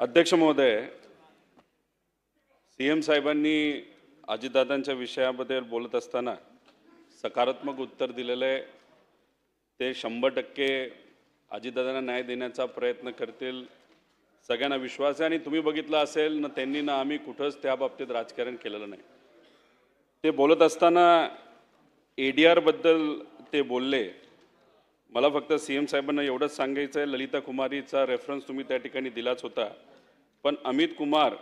अध्यक्ष महोदय, सीएम साहेबांनी अजितदादांच्या विषयाबद्दल बोलत असताना सकारात्मक उत्तर दिलेलं आहे। ते 100% अजितदादांना न्याय देण्याचा प्रयत्न करतील, सगळ्यांना विश्वास आहे। आणि तुम्ही बघितलं असेल ना, त्यांनी ना आम्ही कुठंच त्या बाबतीत राजकारण केलेलं नाही। ते बोलत असताना एडीआर बद्दल ते बोलले। मला फक्त सीएम साहेबांना एवढंच सांगायचं आहे, ललिता कुमारीचा रेफरन्स तुम्ही त्या ठिकाणी दिलाच होता, पण Amit Kumar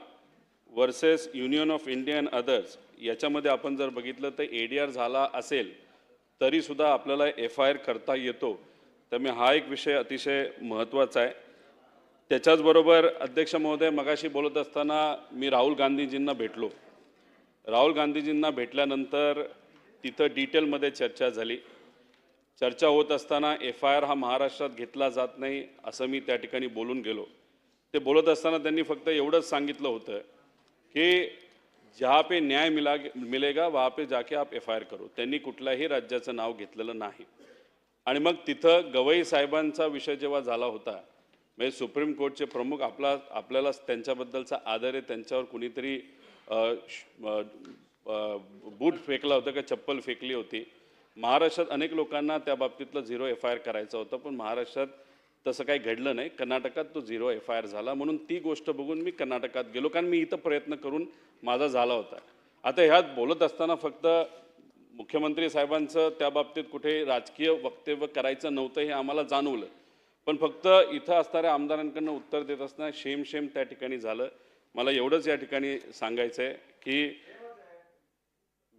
versus union of India and others याच्यामध्ये आपण जर बघितलं तर एडीआर झाला असेल तरी सुद्धा आपल्याला FIR करता येतो। त्यामुळे हा एक विषय अतिशय महत्त्वाचा आहे। त्याच्याचबरोबर अध्यक्ष महोदय, मगाशी बोलत असताना मी राहुल गांधीजींना भेटलो। राहुल गांधीजींना भेटल्यानंतर तिथं डिटेलमध्ये चर्चा झाली। चर्चा होत असताना FIR हा महाराष्ट्रात घेतला जात नाही असं मी त्या ठिकाणी बोलून गेलो। ते बोलत असताना त्यांनी फक्त एवढंच सांगितलं होतं की जहाँ पे न्याय मिलेगा वहाँ पे जाके आप FIR करो। त्यांनी कुठल्याही राज्याचं नाव घेतलेलं नाही। आणि मग तिथं गवई साहेबांचा विषय जेव्हा झाला होता, म्हणजे सुप्रीम कोर्टचे प्रमुख, आपल्याला त्यांच्याबद्दलचा आदर आहे। त्यांच्यावर कुणीतरी बूट फेकला होता का चप्पल फेकली होती। महाराष्ट्रात अनेक लोकांना त्या बाबतीतलं 0 FIR करायचं होतं, पण महाराष्ट्रात तसं काही घडलं नाही। कर्नाटकात तो 0 FIR झाला, म्हणून ती गोष्ट बघून मी कर्नाटकात गेलो, कारण मी इथं प्रयत्न करून माझा झाला होता। आता ह्यात बोलत असताना फक्त मुख्यमंत्री साहेबांचं त्या बाबतीत कुठे राजकीय वक्तव्य करायचं नव्हतं हे आम्हाला जाणवलं, पण फक्त इथं असणाऱ्या आमदारांकडनं उत्तर देत असताना शेम त्या ठिकाणी झालं। मला एवढंच या ठिकाणी सांगायचं आहे की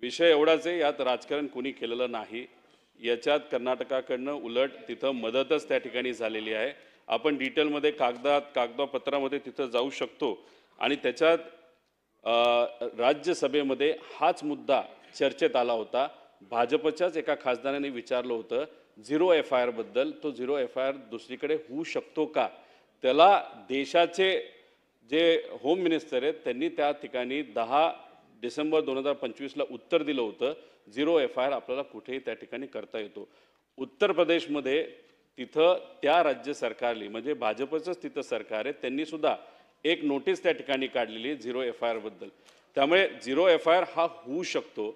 विषय एवढाच आहे, यात राजकारण कोणी केलेलं नाही। याच्यात कर्नाटकाकडनं उलट तिथं मदतच त्या ठिकाणी झालेली आहे। आपण डिटेलमध्ये कागदपत्रामध्ये तिथं जाऊ शकतो। आणि त्याच्यात राज्यसभेमध्ये हाच मुद्दा चर्चेत आला होता। भाजपच्याच एका खासदाराने विचारलं होतं 0 FIR बद्दल, तो 0 FIR दुसरीकडे होऊ शकतो का? त्याला देशाचे जे होम मिनिस्टर आहेत त्यांनी त्या ठिकाणी 10 डिसेंबर 2025ला उत्तर दिलं होतं, 0 FIR आपल्याला कुठेही त्या ठिकाणी करता येतो। उत्तर प्रदेशमध्ये तिथं त्या राज्य सरकारली, म्हणजे भाजपचंच तिथं सरकार आहे, त्यांनी सुद्धा एक नोटीस त्या ठिकाणी काढलेली आहे 0 FIR बद्दल। त्यामुळे 0 FIR हा होऊ शकतो।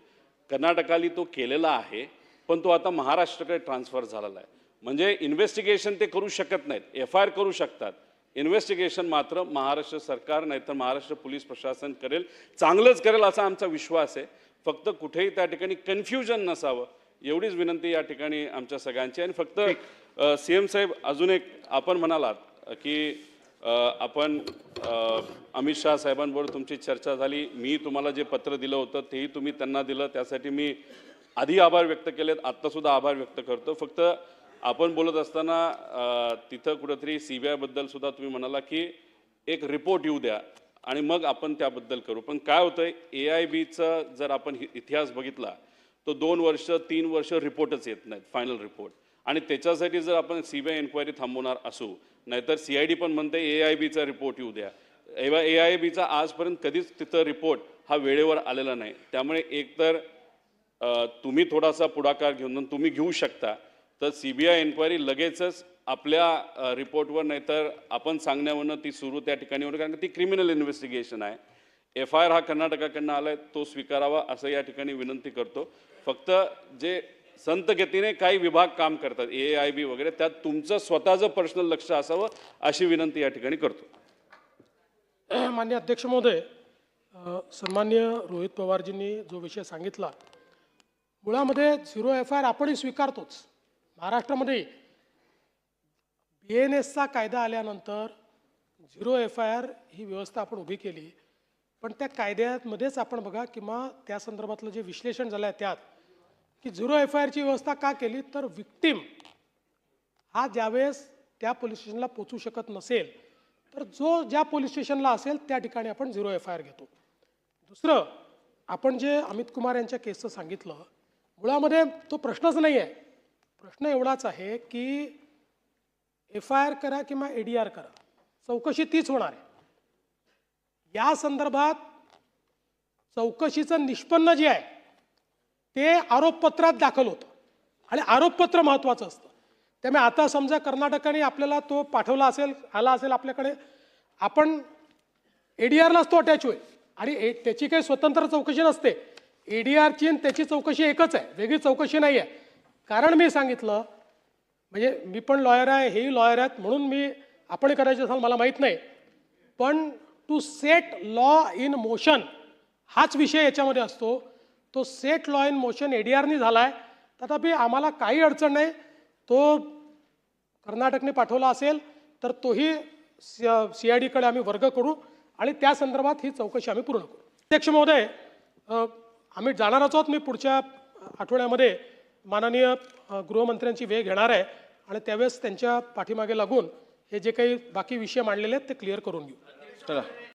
कर्नाटकाली तो केलेला आहे, पण तो आता महाराष्ट्राकडे ट्रान्सफर झालेला आहे। म्हणजे इन्व्हेस्टिगेशन ते करू शकत नाहीत, FIR करू शकतात, इन्व्हेस्टिगेशन मात्र महाराष्ट्र सरकार नाहीतर महाराष्ट्र पोलीस प्रशासन करेल, चांगलंच करेल असा आमचा विश्वास आहे। फक्त कुठेही त्या ठिकाणी कन्फ्युजन नसावं एवढीच विनंती या ठिकाणी आमच्या सगळ्यांची। आणि फक्त सीएम साहेब, अजून एक आपण म्हणालात की आपण अमित शाह साहेबांबरोबर तुमची चर्चा झाली, मी तुम्हाला जे पत्र दिलं होतं तेही तुम्ही त्यांना दिलं, त्यासाठी मी आधी आभार व्यक्त केलेत, आत्तासुद्धा आभार व्यक्त करतो। फक्त आपण बोलत असताना तिथं कुठंतरी CBI बद्दल सुद्धा तुम्ही म्हणाला की एक रिपोर्ट येऊ द्या आणि मग आपण त्याबद्दल करू। पण काय होतंय, AIBचा जर आपण इतिहास बघितला तो 2 वर्ष 3 वर्ष रिपोर्टच येत नाहीत, फायनल रिपोर्ट। आणि त्याच्यासाठी जर आपण CBI एन्क्वायरी थांबवणार असू, नाहीतर CID पण म्हणते AIBचा रिपोर्ट येऊ द्या, AIBचा आजपर्यंत कधीच तिथं रिपोर्ट हा वेळेवर आलेला नाही। त्यामुळे एकतर तुम्ही थोडासा पुढाकार घेऊन तुम्ही घेऊ शकता, तर CBI एन्क्वायरी लगेचच आपल्या रिपोर्टवर नाहीतर आपण सांगण्यावरनं ती सुरू त्या ठिकाणी होईल, कारण ती क्रिमिनल इन्व्हेस्टिगेशन आहे। FIR हा कर्नाटकाकडनं आलाय, तो स्वीकारावा असं या ठिकाणी विनंती करतो। फक्त जे संत गतीने काही विभाग काम करतात, AIB वगैरे, त्यात तुमचं स्वतःचं पर्सनल लक्ष असावं अशी विनंती या ठिकाणी करतो। माननीय अध्यक्ष महोदय, सन्माननीय रोहित पवारजींनी जो विषय सांगितला, मुळामध्ये 0 FIR आपणही स्वीकारतोच। महाराष्ट्रामध्ये BNSचा कायदा आल्यानंतर 0 FIR ही व्यवस्था आपण उभी केली, पण त्या कायद्यामध्येच आपण बघा किंवा त्या संदर्भातलं जे विश्लेषण झालं आहे त्यात की 0 FIRची व्यवस्था का केली, तर विक्टिम हा ज्यावेळेस त्या पोलीस स्टेशनला पोचू शकत नसेल तर जो ज्या पोलीस स्टेशनला असेल त्या ठिकाणी आपण 0 FIR घेतो। दुसरं, आपण जे अमित कुमार यांच्या केसचं सांगितलं, मुळामध्ये तो प्रश्नच नाही आहे। प्रश्न एवढाच आहे की FIR करा किंवा ADR करा, चौकशी तीच होणार आहे। या संदर्भात चौकशीचं निष्पन्न जे आहे ते आरोपपत्रात दाखल होतं आणि आरोपपत्र महत्त्वाचं असतं। त्यामुळे आता समजा कर्नाटकाने आपल्याला तो पाठवला असेल, आला असेल आपल्याकडे, आपण ADR-लाच तो अटॅच होईल आणि त्याची काही स्वतंत्र चौकशी नसते. ADR-ची आणि त्याची चौकशी एकच आहे, वेगळी चौकशी नाही आहे. कारण मी सांगितलं, म्हणजे मी पण लॉयर आहे, हेही लॉयर आहेत, म्हणून आपण करायचं असाल मला माहीत नाही, पण to set law in motion हाच विषय याच्यामध्ये असतो. तो सेट लॉ इन मोशन ADR-नी झाला आहे. तथापि आम्हाला काही अडचण नाही. तो कर्नाटकने पाठवला असेल तर तोही CID-कडे आम्ही वर्ग करू आणि त्या संदर्भात ही चौकशी आम्ही पूर्ण करू. अध्यक्ष महोदय, आम्ही जाणारच आहोत. मी पुढच्या आठवड्यामध्ये माननीय गृहमंत्र्यांची वेळ घेणार आहे आणि त्यावेळेस त्यांच्या पाठीमागे लागून हे जे काही बाकी विषय मांडलेले आहेत ते क्लिअर करून घेऊ. चला.